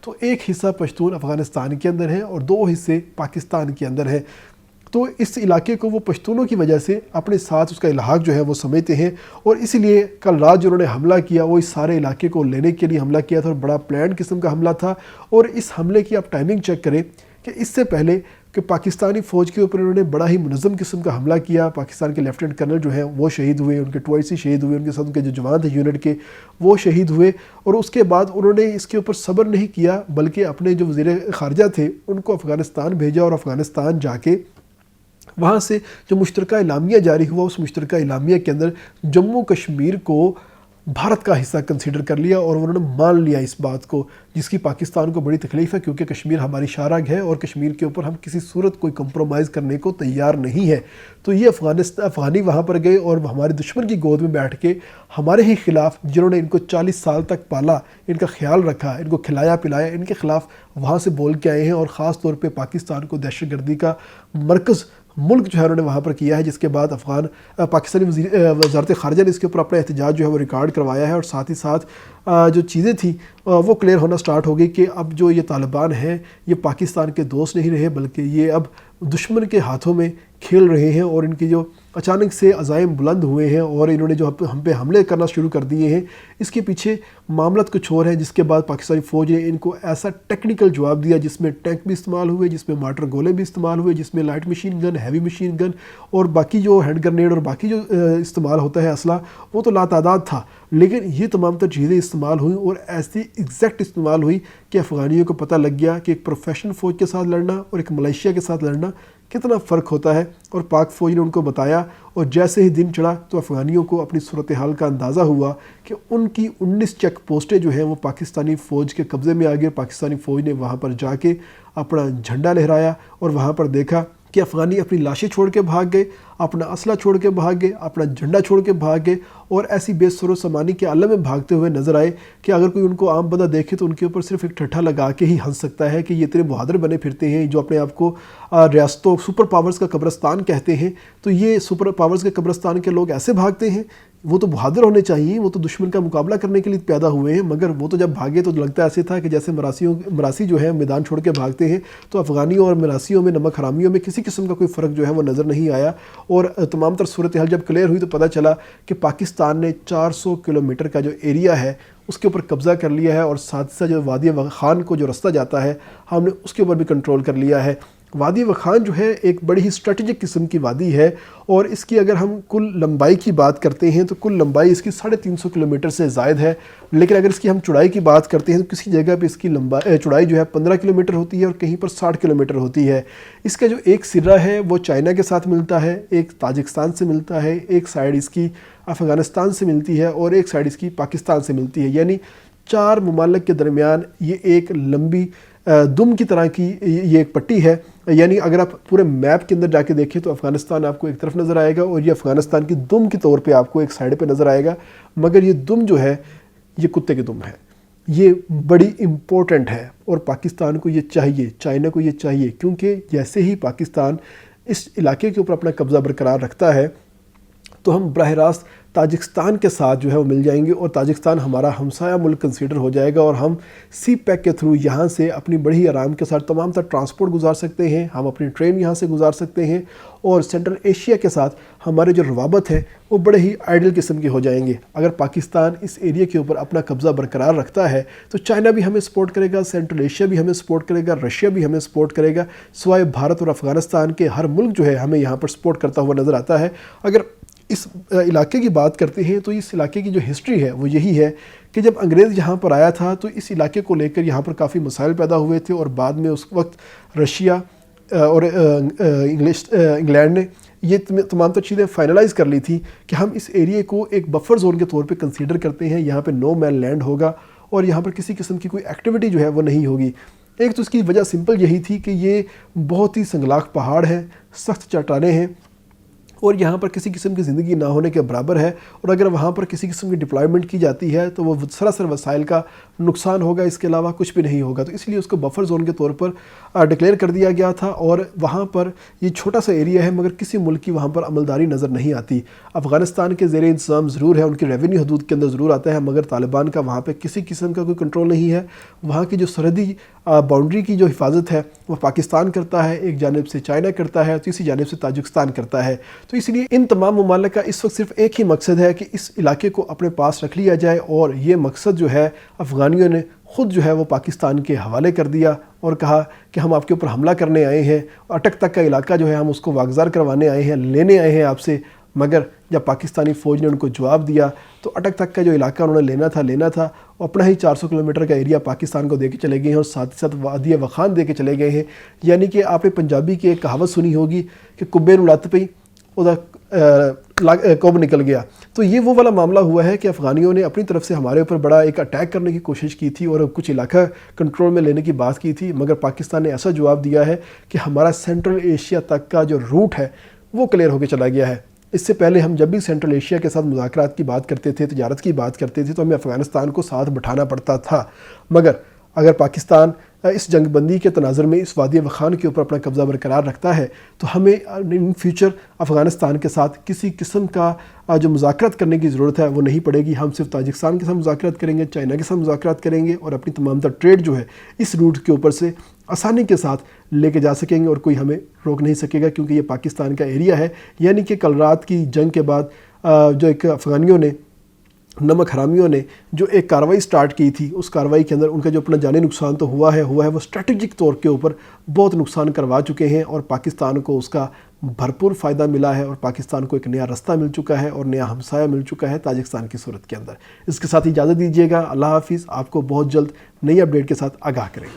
تو ایک حصہ پشتون افغانستان کے اندر ہے اور 2 حصے پاکستان کے اندر ہیں۔ تو اس علاقے کو وہ پشتونوں کی وجہ سے اپنے ساتھ اس کا الحاق جو ہے وہ سمجھتے ہیں، اور اس لیے کل رات جو انہوں نے حملہ کیا وہ اس سارے علاقے کو لینے کے لیے حملہ کیا تھا، اور بڑا پلان قسم کا حملہ تھا۔ اور اس حملے کی آپ ٹائمنگ چیک کریں کہ اس سے پہلے کہ پاکستانی فوج کے اوپر انہوں نے بڑا ہی منظم قسم کا حملہ کیا، پاکستان کے لیفٹیننٹ کرنل جو ہیں وہ شہید ہوئے، ان کے ٹوائسی شہید ہوئے، ان کے ساتھ ان کے جو جوان تھے یونٹ کے وہ شہید ہوئے، اور اس کے بعد انہوں نے اس کے اوپر صبر نہیں کیا بلکہ اپنے جو وزیر خارجہ تھے ان کو افغانستان بھیجا، اور افغانستان جا کے وہاں سے جو مشترکہ اعلامیہ جاری ہوا اس مشترکہ اعلامیہ کے اندر جموں کشمیر کو بھارت کا حصہ کنسیڈر کر لیا، اور انہوں نے مان لیا اس بات کو، جس کی پاکستان کو بڑی تکلیف ہے کیونکہ کشمیر ہماری شاہراہ ہے اور کشمیر کے اوپر ہم کسی صورت کوئی کمپرومائز کرنے کو تیار نہیں ہے۔ تو یہ افغانی وہاں پر گئے اور ہمارے دشمن کی گود میں بیٹھ کے ہمارے ہی خلاف، جنہوں نے ان کو 40 سال تک پالا، ان کا خیال رکھا، ان کو کھلایا پلایا، ان کے خلاف وہاں سے بول کے آئے ہیں، اور خاص طور پہ پاکستان کو دہشت گردی کا مرکز ملک جو ہے انہوں نے وہاں پر کیا ہے، جس کے بعد پاکستانی وزارت خارجہ نے اس کے اوپر اپنا احتجاج جو ہے وہ ریکارڈ کروایا ہے، اور ساتھ ہی ساتھ جو چیزیں تھیں وہ کلیئر ہونا سٹارٹ ہو گئی کہ اب جو یہ طالبان ہیں یہ پاکستان کے دوست نہیں رہے بلکہ یہ اب دشمن کے ہاتھوں میں کھیل رہے ہیں، اور ان کی جو اچانک سے عزائم بلند ہوئے ہیں اور انہوں نے جو ہم پہ حملے کرنا شروع کر دیے ہیں، اس کے پیچھے معاملات کچھ اور ہیں، جس کے بعد پاکستانی فوج نے ان کو ایسا ٹیکنیکل جواب دیا جس میں ٹینک بھی استعمال ہوئے، جس میں مارٹر گولے بھی استعمال ہوئے، جس میں light machine gun, heavy machine gun اور باقی جو ہینڈ گرنیڈ اور باقی جو استعمال ہوتا ہے اسلحہ وہ تو لاتعداد تھا، لیکن یہ تمام تر چیزیں استعمال ہوئیں اور ایسی ایگزیکٹ استعمال ہوئی کہ افغانیوں کو پتہ لگ گیا کہ ایک پروفیشنل فوج کے ساتھ لڑنا اور ایک ملیشیا کے ساتھ لڑنا کتنا فرق ہوتا ہے، اور پاک فوج نے ان کو بتایا، اور جیسے ہی دن چڑھا تو افغانیوں کو اپنی صورتحال کا اندازہ ہوا کہ ان کی 19 چیک پوسٹیں جو ہیں وہ پاکستانی فوج کے قبضے میں آ گئے۔ پاکستانی فوج نے وہاں پر جا کے اپنا جھنڈا لہرایا اور وہاں پر دیکھا کہ افغانی اپنی لاشیں چھوڑ کے بھاگ گئے، اپنا اسلحہ چھوڑ کے بھاگ گئے، اپنا جھنڈا چھوڑ کے بھاگ گئے، اور ایسی بے سر و سامانی کے عالم میں بھاگتے ہوئے نظر آئے کہ اگر کوئی ان کو عام بندہ دیکھے تو ان کے اوپر صرف ایک ٹھٹھا لگا کے ہی ہنس سکتا ہے کہ یہ اتنے بہادر بنے پھرتے ہیں جو اپنے آپ کو ریاستوں سپر پاورز کا قبرستان کہتے ہیں۔ تو یہ سپر پاورز کے قبرستان کے لوگ ایسے بھاگتے ہیں؟ وہ تو بہادر ہونے چاہیے، وہ تو دشمن کا مقابلہ کرنے کے لیے پیدا ہوئے ہیں، مگر وہ تو جب بھاگے تو لگتا ایسے تھا کہ جیسے مراسی جو ہے میدان چھوڑ کے بھاگتے ہیں۔ تو افغانیوں اور مراسیوں میں، نمک حرامیوں میں کسی قسم کا کوئی فرق جو ہے وہ نظر نہیں آیا، اور تمام تر صورتحال جب کلیئر ہوئی تو پتہ چلا کہ پاکستان نے 400 کلومیٹر کا جو ایریا ہے اس کے اوپر قبضہ کر لیا ہے، اور ساتھ ساتھ جو وادی وخان کو جو رستہ جاتا ہے ہم نے اس کے اوپر بھی کنٹرول کر لیا ہے۔ وادی وخان جو ہے ایک بڑی ہی اسٹریٹجک قسم کی وادی ہے، اور اس کی اگر ہم کل لمبائی کی بات کرتے ہیں تو کل لمبائی اس کی 350 کلومیٹر سے زائد ہے، لیکن اگر اس کی ہم چوڑائی کی بات کرتے ہیں تو کسی جگہ پہ اس کی چوڑائی جو ہے 15 کلومیٹر ہوتی ہے اور کہیں پر 60 کلومیٹر ہوتی ہے۔ اس کا جو ایک سرہ ہے وہ چائنا کے ساتھ ملتا ہے، ایک تاجکستان سے ملتا ہے، ایک سائڈ اس کی افغانستان سے ملتی ہے، اور ایک سائڈ اس کی پاکستان سے ملتی ہے، یعنی 4 ممالک کے درمیان یہ ایک لمبی دم کی طرح کی یہ ایک پٹی ہے۔ یعنی اگر آپ پورے میپ کے اندر جا کے دیکھیں تو افغانستان آپ کو ایک طرف نظر آئے گا، اور یہ افغانستان کی دم کے طور پہ آپ کو ایک سائڈ پہ نظر آئے گا، مگر یہ دم جو ہے یہ کتے کی دم ہے، یہ بڑی امپورٹنٹ ہے، اور پاکستان کو یہ چاہیے، چائنا کو یہ چاہیے، کیونکہ جیسے ہی پاکستان اس علاقے کے اوپر اپنا قبضہ برقرار رکھتا ہے تو ہم براہ راست تاجکستان کے ساتھ جو ہے وہ مل جائیں گے، اور تاجکستان ہمارا ہمسایہ ملک کنسیڈر ہو جائے گا، اور ہم سی پیک کے تھرو یہاں سے اپنی بڑی آرام کے ساتھ تمام تر ٹرانسپورٹ گزار سکتے ہیں، ہم اپنی ٹرین یہاں سے گزار سکتے ہیں، اور سینٹرل ایشیا کے ساتھ ہمارے جو روابط ہیں وہ بڑے ہی آئیڈل قسم کے ہو جائیں گے۔ اگر پاکستان اس ایریا کے اوپر اپنا قبضہ برقرار رکھتا ہے تو چائنا بھی ہمیں سپورٹ کرے گا، سینٹرل ایشیا بھی ہمیں سپورٹ کرے گا، رشیا بھی ہمیں سپورٹ کرے گا، سوائے بھارت اور افغانستان کے ہر ملک جو ہے ہمیں یہاں پر سپورٹ کرتا ہوا نظر آتا ہے۔ اگر اس علاقے کی بات کرتے ہیں تو اس علاقے کی جو ہسٹری ہے وہ یہی ہے کہ جب انگریز یہاں پر آیا تھا تو اس علاقے کو لے کر یہاں پر کافی مسائل پیدا ہوئے تھے، اور بعد میں اس وقت رشیا اور انگلینڈ نے یہ تمام تر چیزیں فائنلائز کر لی تھی کہ ہم اس ایریے کو ایک بفر زون کے طور پہ کنسیڈر کرتے ہیں، یہاں پہ نو مین لینڈ ہوگا اور یہاں پر کسی قسم کی کوئی ایکٹیویٹی جو ہے وہ نہیں ہوگی۔ ایک تو اس کی وجہ سمپل یہی تھی کہ یہ بہت ہی سنگلاخ پہاڑ ہے، سخت چٹانیں ہیں، اور یہاں پر کسی قسم کی زندگی نہ ہونے کے برابر ہے، اور اگر وہاں پر کسی قسم کی ڈپلائمنٹ کی جاتی ہے تو وہ سراسر وسائل کا نقصان ہوگا، اس کے علاوہ کچھ بھی نہیں ہوگا۔ تو اس لیے اس کو بفر زون کے طور پر ڈکلیئر کر دیا گیا تھا، اور وہاں پر یہ چھوٹا سا ایریا ہے مگر کسی ملک کی وہاں پر عملداری نظر نہیں آتی۔ افغانستان کے زیر انتظام ضرور ہے، ان کی ریونیو حدود کے اندر ضرور آتا ہے، مگر طالبان کا وہاں پہ کسی قسم کا کوئی کنٹرول نہیں ہے۔ وہاں کی جو سرحدی باؤنڈری کی جو حفاظت ہے وہ پاکستان کرتا ہے، ایک جانب سے چائنا کرتا ہے، تیسری جانب سے تاجکستان کرتا ہے۔ تو اس لیے ان تمام ممالک کا اس وقت صرف ایک ہی مقصد ہے کہ اس علاقے کو اپنے پاس رکھ لیا جائے، اور یہ مقصد جو ہے افغانیوں نے خود جو ہے وہ پاکستان کے حوالے کر دیا اور کہا کہ ہم آپ کے اوپر حملہ کرنے آئے ہیں، اٹک تک کا علاقہ جو ہے ہم اس کو واگزار کروانے آئے ہیں، لینے آئے ہیں آپ سے۔ مگر جب پاکستانی فوج نے ان کو جواب دیا تو اٹک تک کا جو علاقہ انہوں نے لینا تھا وہ اپنا ہی 400 کلومیٹر کا ایریا پاکستان کو دے کے چلے گئے ہیں، اور ساتھ ہی ساتھ وادی وخان دے کے چلے گئے ہیں۔ یعنی کہ آپ نے پنجابی کی ایک کہاوت سنی ہوگی کہ کبے نو لت پئی ادا کوب نکل گیا۔ تو یہ وہ والا معاملہ ہوا ہے کہ افغانیوں نے اپنی طرف سے ہمارے اوپر بڑا ایک اٹیک کرنے کی کوشش کی تھی اور کچھ علاقہ کنٹرول میں لینے کی بات کی تھی، مگر پاکستان نے ایسا جواب دیا ہے کہ ہمارا سینٹرل ایشیا تک کا جو روٹ ہے وہ کلیئر ہو کے چلا گیا ہے۔ اس سے پہلے ہم جب بھی سینٹرل ایشیا کے ساتھ مذاکرات کی بات کرتے تھے، تجارت کی بات کرتے تھے، تو ہمیں افغانستان کو ساتھ بٹھانا پڑتا تھا، مگر اگر پاکستان اس جنگ بندی کے تناظر میں اس وادی وخان کے اوپر اپنا قبضہ برقرار رکھتا ہے تو ہمیں ان فیوچر افغانستان کے ساتھ کسی قسم کا جو مذاکرات کرنے کی ضرورت ہے وہ نہیں پڑے گی۔ ہم صرف تاجکستان کے ساتھ مذاکرات کریں گے، چائنا کے ساتھ مذاکرات کریں گے، اور اپنی تمام تر ٹریڈ جو ہے اس روٹ کے اوپر سے آسانی کے ساتھ لے کے جا سکیں گے، اور کوئی ہمیں روک نہیں سکے گا، کیونکہ یہ پاکستان کا ایریا ہے۔ یعنی کہ کل رات کی جنگ کے بعد جو ایک افغانیوں نے، نمک حرامیوں نے جو ایک کاروائی سٹارٹ کی تھی، اس کاروائی کے اندر ان کا جو اپنا جانی نقصان تو ہوا ہے وہ اسٹریٹجک طور کے اوپر بہت نقصان کروا چکے ہیں، اور پاکستان کو اس کا بھرپور فائدہ ملا ہے، اور پاکستان کو ایک نیا رستہ مل چکا ہے اور نیا ہمسایہ مل چکا ہے تاجکستان کی صورت کے اندر۔ اس کے ساتھ اجازت دیجیے گا، اللہ حافظ۔ آپ کو بہت جلد نئی اپڈیٹ کے ساتھ آگاہ کریں گے۔